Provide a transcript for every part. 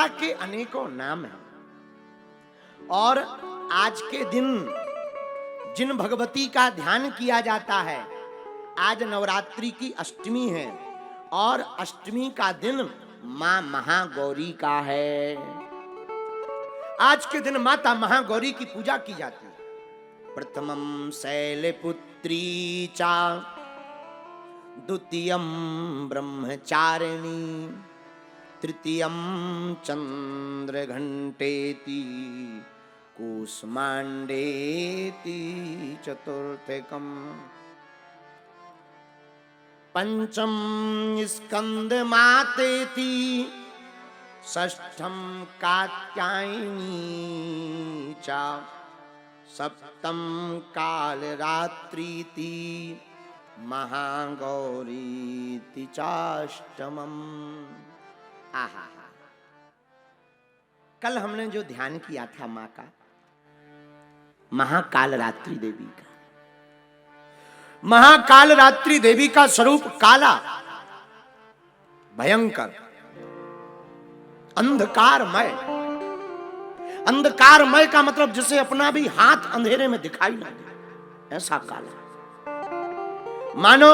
माता के अनेकों नाम हैं और आज के दिन जिन भगवती का ध्यान किया जाता है, आज नवरात्रि की अष्टमी है और अष्टमी का दिन मां महागौरी का है। आज के दिन माता महागौरी की पूजा की जाती है। प्रथमम शैलपुत्री चा द्वितीयम ब्रह्मचारिणी तृतीयम चंद्रघंटेति कूष्मांडेति चतुर्थकम पंचम स्कंदमातेति षष्ठम कात्यायनी चा सप्तम कालरात्रीति महागौरीति चाष्टमम। आहा, कल हमने जो ध्यान किया था मां का, महाकालरात्रि देवी का, महाकालरात्रि देवी का स्वरूप काला, भयंकर, अंधकारमय। अंधकारमय का मतलब जिसे अपना भी हाथ अंधेरे में दिखाई ना दे, ऐसा काला। मानो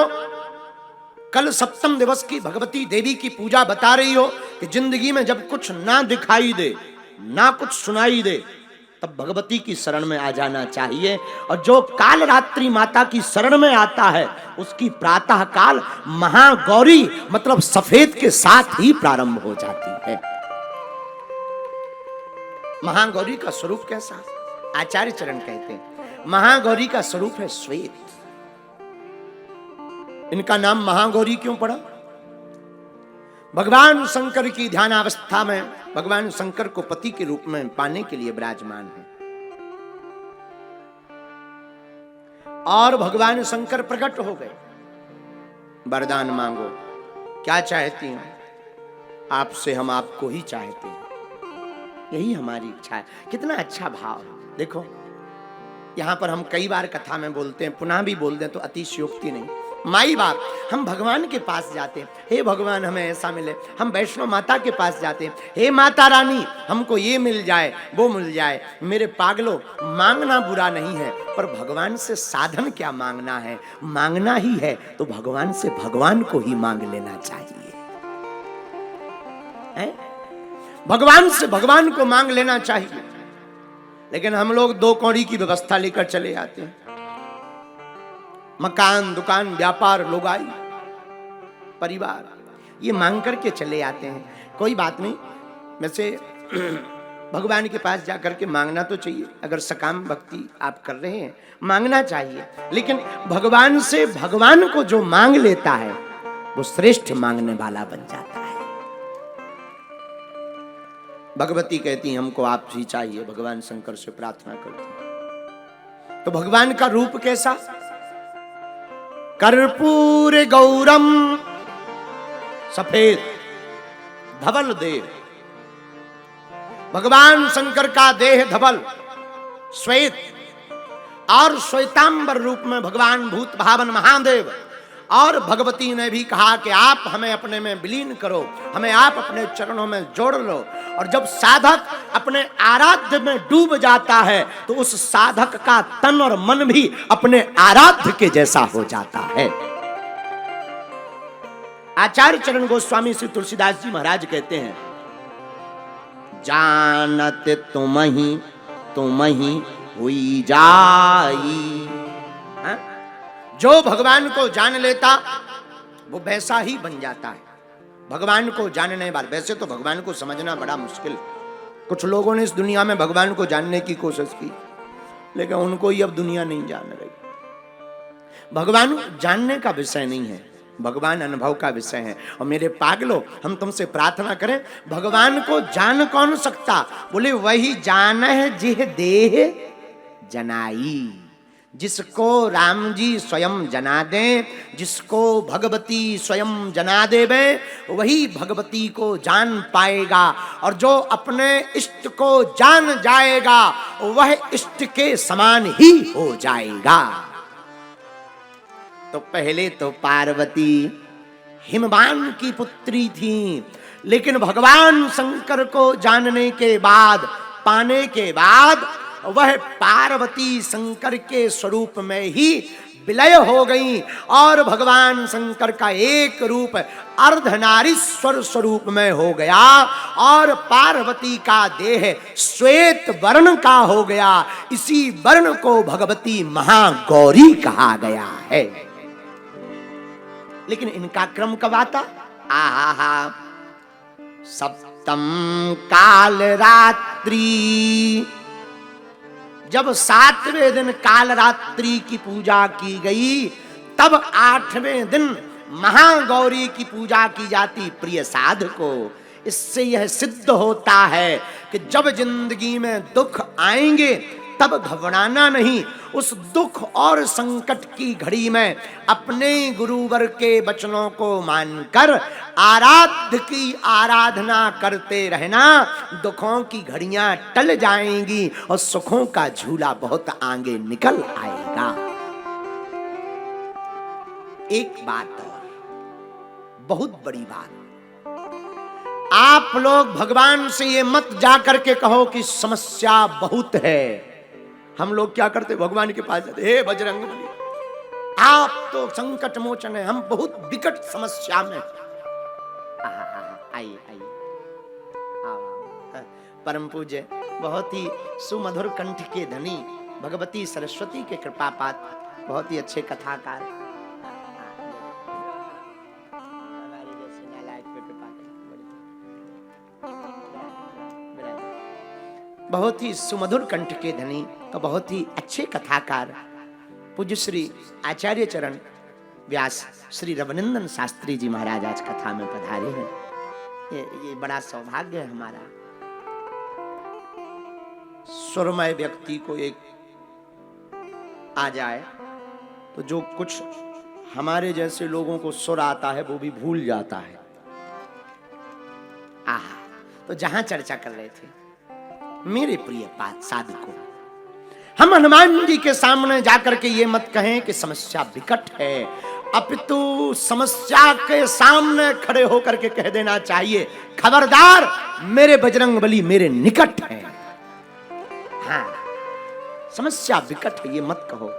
कल सप्तम दिवस की भगवती देवी की पूजा बता रही हो कि जिंदगी में जब कुछ ना दिखाई दे, ना कुछ सुनाई दे, तब भगवती की शरण में आ जाना चाहिए। और जो काल रात्रि माता की शरण में आता है उसकी प्रातः काल महागौरी मतलब सफेद के साथ ही प्रारंभ हो जाती है। महागौरी का स्वरूप कैसा? आचार्य चरण कहते हैं महागौरी का स्वरूप है श्वेत। इनका नाम महागौरी क्यों पड़ा? भगवान शंकर की ध्यानावस्था में भगवान शंकर को पति के रूप में पाने के लिए विराजमान है और भगवान शंकर प्रकट हो गए। वरदान मांगो, क्या चाहती हो? आपसे हम आपको ही चाहते हैं, यही हमारी इच्छा है। कितना अच्छा भाव। देखो यहां पर हम कई बार कथा में बोलते हैं, पुनः भी बोल दें तो अतिशयोक्ति नहीं। माई बाप, हम भगवान के पास जाते हैं, हे भगवान हमें ऐसा मिले। हम वैष्णो माता के पास जाते हैं, हे माता रानी हमको ये मिल जाए वो मिल जाए। मेरे पागलों, मांगना बुरा नहीं है, पर भगवान से साधन क्या मांगना है? मांगना ही है तो भगवान से भगवान को ही मांग लेना चाहिए है? भगवान से भगवान को मांग लेना चाहिए। लेकिन हम लोग दो कौड़ी की व्यवस्था लेकर चले आते हैं। मकान, दुकान, व्यापार, लोगाई, परिवार, ये मांग करके चले आते हैं। कोई बात नहीं, वैसे भगवान के पास जाकर के मांगना तो चाहिए। अगर सकाम भक्ति आप कर रहे हैं, मांगना चाहिए। लेकिन भगवान से भगवान को जो मांग लेता है वो श्रेष्ठ मांगने वाला बन जाता है। भगवती कहती है हमको आप ही चाहिए, भगवान शंकर से प्रार्थना करती। तो भगवान का रूप कैसा? कर्पूर गौरम, सफेद धवल देह। भगवान शंकर का देह धवल श्वेत और श्वेतांबर रूप में भगवान भूत भावन महादेव। और भगवती ने भी कहा कि आप हमें अपने में विलीन करो, हमें आप अपने चरणों में जोड़ लो। और जब साधक अपने आराध्य में डूब जाता है तो उस साधक का तन और मन भी अपने आराध्य के जैसा हो जाता है। आचार्य चरण गोस्वामी श्री तुलसीदास जी महाराज कहते हैं, जानत तुम ही हुई जाई। जो भगवान को जान लेता वो वैसा ही बन जाता है। भगवान को जानने वाले, वैसे तो भगवान को समझना बड़ा मुश्किल है। कुछ लोगों ने इस दुनिया में भगवान को जानने की कोशिश की, लेकिन उनको ही अब दुनिया नहीं जान रही। भगवान जानने का विषय नहीं है, भगवान अनुभव का विषय है। और मेरे पागलों, हम तुमसे प्रार्थना करें, भगवान को जान कौन सकता? बोले वही जान है जिह देह जनाई। जिसको राम जी स्वयं जना दें, जिसको भगवती स्वयं जना देवे, वही भगवती को जान पाएगा। और जो अपने इष्ट को जान जाएगा वह इष्ट के समान ही हो जाएगा। तो पहले तो पार्वती हिमवान की पुत्री थी, लेकिन भगवान शंकर को जानने के बाद, पाने के बाद वह पार्वती शंकर के स्वरूप में ही विलय हो गई और भगवान शंकर का एक रूप अर्धनारीश्वर स्वरूप में हो गया और पार्वती का देह श्वेत वर्ण का हो गया। इसी वर्ण को भगवती महागौरी कहा गया है। लेकिन इनका क्रम कब आता? आहा, सप्तम काल रात्रि, जब 7वें दिन काल रात्रि की पूजा की गई, तब 8वें दिन महागौरी की पूजा की जाती प्रिय साधको। इससे यह सिद्ध होता है कि जब जिंदगी में दुख आएंगे तब घबराना नहीं। उस दुख और संकट की घड़ी में अपने गुरुवर के वचनों को मानकर आराध्य की आराधना करते रहना। दुखों की घड़ियां टल जाएंगी और सुखों का झूला बहुत आगे निकल आएगा। एक बात और, बहुत बड़ी बात, आप लोग भगवान से ये मत जाकर के कहो कि समस्या बहुत है। हम लोग क्या करते, भगवान के पास जाते, हे बजरंग बली आप तो संकट मोचन है, हम बहुत विकट समस्या में। आइए आइए, परम पूज्य बहुत ही सुमधुर कंठ के धनी भगवती सरस्वती के कृपा पात्र, बहुत ही अच्छे कथाकार, बहुत ही सुमधुर कंठ के धनी और बहुत ही अच्छे कथाकार पूज्य श्री आचार्य चरण व्यास श्री रघुनंदन शास्त्री जी महाराज आज कथा में पधारे हैं। ये बड़ा सौभाग्य है हमारा। सुरमय व्यक्ति को एक आ जाए तो जो कुछ हमारे जैसे लोगों को सुर आता है वो भी भूल जाता है। तो जहां चर्चा कर रहे थे, मेरे प्रिय पाठ साधकों, हम हनुमान जी के सामने जाकर के ये मत कहें कि समस्या विकट है, अपितु समस्या के सामने खड़े होकर के कह देना चाहिए, खबरदार मेरे बजरंगबली मेरे निकट है। हाँ, समस्या विकट है ये मत कहो,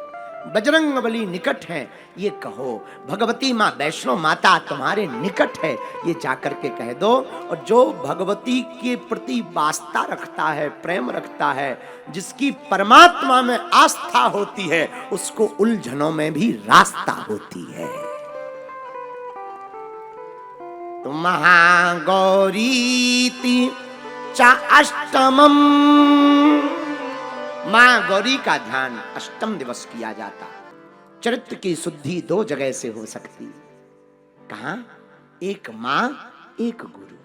बजरंगबली निकट है ये कहो, भगवती माँ वैष्णो माता तुम्हारे निकट है ये जाकर के कह दो। और जो भगवती के प्रति वास्ता रखता है, प्रेम रखता है, जिसकी परमात्मा में आस्था होती है, उसको उलझनों में भी रास्ता होती है। तो महागौरीति च अष्टमम, मां गौरी का ध्यान अष्टम दिवस किया जाता। चरित्र की शुद्धि दो जगह से हो सकती। कहां? एक मां, एक गुरु।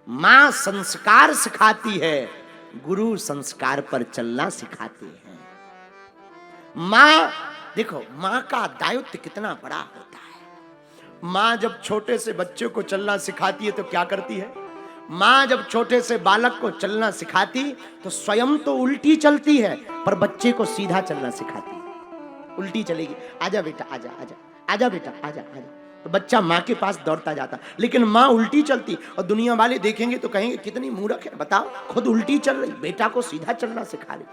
मां संस्कार सिखाती है, गुरु संस्कार पर चलना सिखाते हैं। मां, देखो मां का दायित्व कितना बड़ा होता है। मां जब छोटे से बच्चे को चलना सिखाती है तो क्या करती है? मां जब छोटे से बालक को चलना सिखाती तो स्वयं तो उल्टी चलती है, पर बच्चे को सीधा चलना सिखाती है। उल्टी चलेगी, आजा बेटा आजा आजा, आजा बेटा आजा आजा, तो बच्चा मां के पास दौड़ता जाता। लेकिन मां उल्टी चलती और दुनिया वाले देखेंगे तो कहेंगे कितनी मूर्ख है, बताओ खुद उल्टी चल रही, बेटा को सीधा चलना सिखा रही।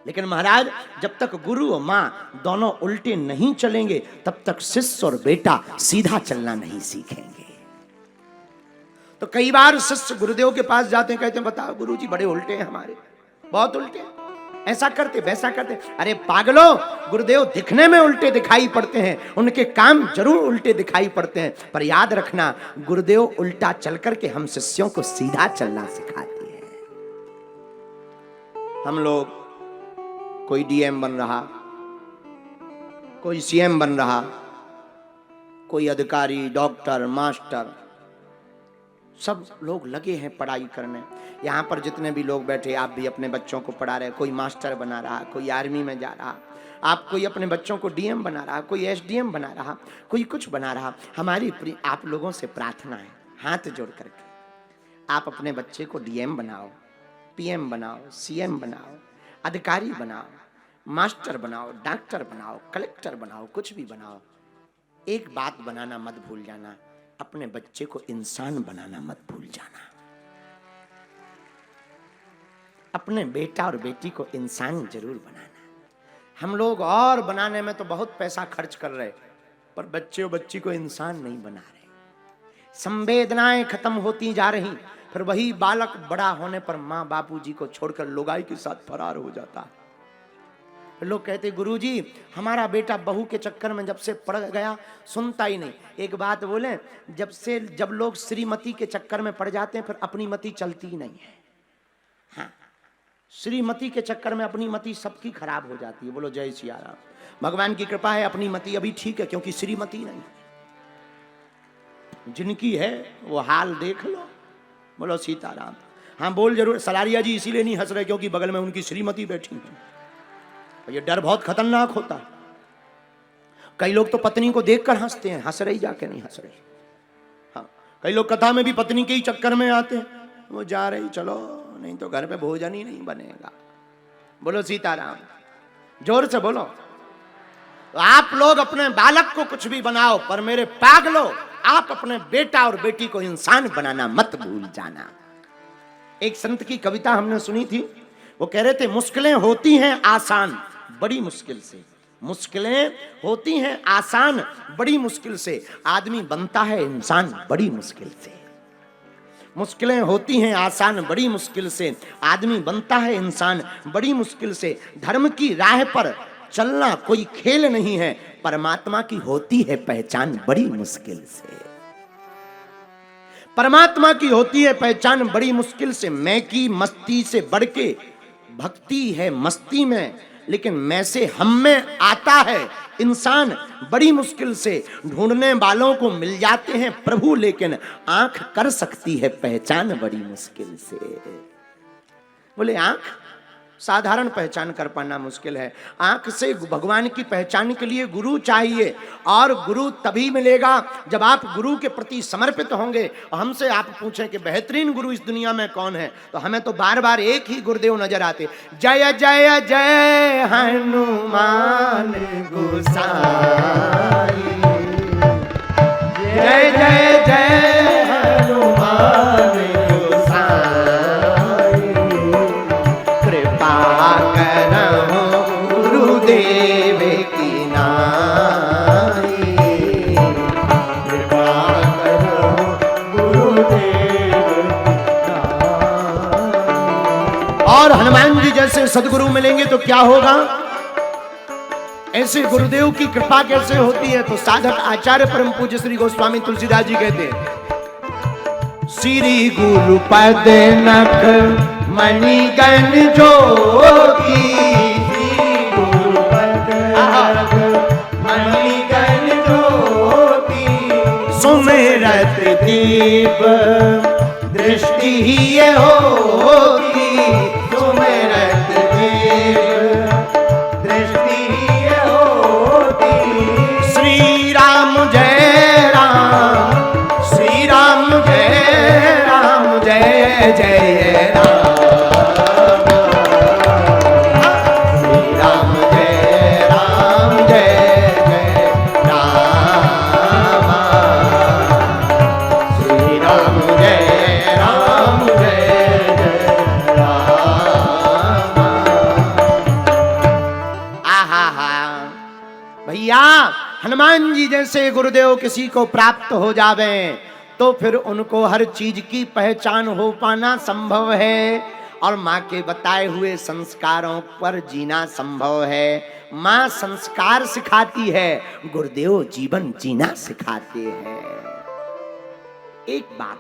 लेकिन महाराज, जब तक गुरु और मां दोनों उल्टे नहीं चलेंगे तब तक शिष्य और बेटा सीधा चलना नहीं सीखेंगे। तो कई बार शिष्य गुरुदेव के पास जाते हैं, कहते हैं बताओ गुरुजी बड़े उल्टे हैं हमारे, बहुत उल्टे हैं, ऐसा करते वैसा करते। अरे पागलो, गुरुदेव दिखने में उल्टे दिखाई पड़ते हैं, उनके काम जरूर उल्टे दिखाई पड़ते हैं, पर याद रखना गुरुदेव उल्टा चल करके हम शिष्यों को सीधा चलना सिखाते हैं। हम लोग, कोई डीएम बन रहा, कोई सीएम बन रहा, कोई अधिकारी, डॉक्टर, मास्टर, सब लोग लगे हैं पढ़ाई करने। यहाँ पर जितने भी लोग बैठे, आप भी अपने बच्चों को पढ़ा रहे, कोई मास्टर बना रहा, कोई आर्मी में जा रहा, आप कोई अपने बच्चों को डीएम बना रहा, कोई एसडीएम बना रहा, कोई कुछ बना रहा। हमारी आप लोगों से प्रार्थना है, हाथ जोड़ करके आप अपने बच्चे को डीएम बनाओ, पीएम बनाओ, सीएम बनाओ, अधिकारी बनाओ, मास्टर बनाओ, डॉक्टर बनाओ, कलेक्टर बनाओ, कुछ भी बनाओ। एक बात बनाना मत भूल जाना, अपने बच्चे को इंसान बनाना मत भूल जाना। अपने बेटा और बेटी को इंसान जरूर बनाना। हम लोग और बनाने में तो बहुत पैसा खर्च कर रहे, पर बच्चे और बच्ची को इंसान नहीं बना रहे। संवेदनाएं खत्म होती जा रही, फिर वही बालक बड़ा होने पर माँ बापूजी को छोड़कर लोगाई के साथ फरार हो जाता है। लोग कहते गुरुजी हमारा बेटा बहू के चक्कर में जब से पड़ गया सुनता ही नहीं। एक बात बोले, जब लोग श्रीमती के चक्कर में पड़ जाते हैं फिर अपनी मति चलती ही नहीं है। हाँ, श्रीमती के चक्कर में अपनी मति सबकी खराब हो जाती है। बोलो जय सिया राम। भगवान की कृपा है अपनी मति अभी ठीक है, क्योंकि श्रीमती नहीं। जिनकी है वो हाल देख लो। बोलो सीताराम। हाँ बोल जरूर। सलारिया जी इसीलिए नहीं हंस रहे क्योंकि बगल में उनकी श्रीमती बैठी है। ये डर बहुत खतरनाक होता है। कई लोग तो पत्नी को देखकर हंसते हैं, हंस रही जाके नहीं हंस रही। हाँ, कई लोग कथा में भी पत्नी के ही चक्कर में आते हैं, वो जा रही चलो नहीं तो घर पे भोजन ही नहीं बनेगा। बोलो सीताराम। जोर से बोलो। आप लोग अपने बालक को कुछ भी बनाओ, पर मेरे पागलो आप अपने बेटा और बेटी को इंसान बनाना मत भूल जाना। एक संत की कविता हमने सुनी थी, वो कह रहे थे मुश्किलें होती हैं आसान बड़ी मुश्किल से, मुश्किलें होती हैं आसान बड़ी मुश्किल से, आदमी बनता है इंसान बड़ी मुश्किल से। मुश्किलें होती हैं आसान बड़ी मुश्किल से, आदमी बनता है इंसान बड़ी मुश्किल से। धर्म की राह पर चलना कोई खेल नहीं है, परमात्मा की होती है पहचान बड़ी मुश्किल से। परमात्मा की होती है पहचान बड़ी मुश्किल से। मैं की मस्ती से बढ़ के भक्ति है मस्ती में, लेकिन मैं से हम में आता है इंसान बड़ी मुश्किल से। ढूंढने वालों को मिल जाते हैं प्रभु, लेकिन आंख कर सकती है पहचान बड़ी मुश्किल से। बोले आंख साधारण पहचान कर पाना मुश्किल है, आंख से भगवान की पहचान के लिए गुरु चाहिए। और गुरु तभी मिलेगा जब आप गुरु के प्रति समर्पित होंगे। और हमसे आप पूछें कि बेहतरीन गुरु इस दुनिया में कौन है, तो हमें तो बार बार एक ही गुरुदेव नजर आते, जय जय जय हनुमान गोसाई, जय जय जय हनुमान गुरुदेव की नाई, कृपा करो गुरुदेव की नाई। और हनुमान जी जैसे सदगुरु मिलेंगे तो क्या होगा? ऐसे गुरुदेव की कृपा कैसे होती है? तो साधक आचार्य परम पूज्य श्री गोस्वामी तुलसीदास जी कहते हैं, श्री गुरु पद नख मणिगण जोगी, मणिगण ज्योति सुमिरत दीप दृष्टि ही होगी, सुमिरत दीप दृष्टि ही होगी। श्री राम जय राम, श्री राम जय राम, जय जय राम। हनुमान जी जैसे गुरुदेव किसी को प्राप्त हो जावे तो फिर उनको हर चीज की पहचान हो पाना संभव है, और माँ के बताए हुए संस्कारों पर जीना संभव है। माँ संस्कार सिखाती है, गुरुदेव जीवन जीना सिखाते हैं। एक बात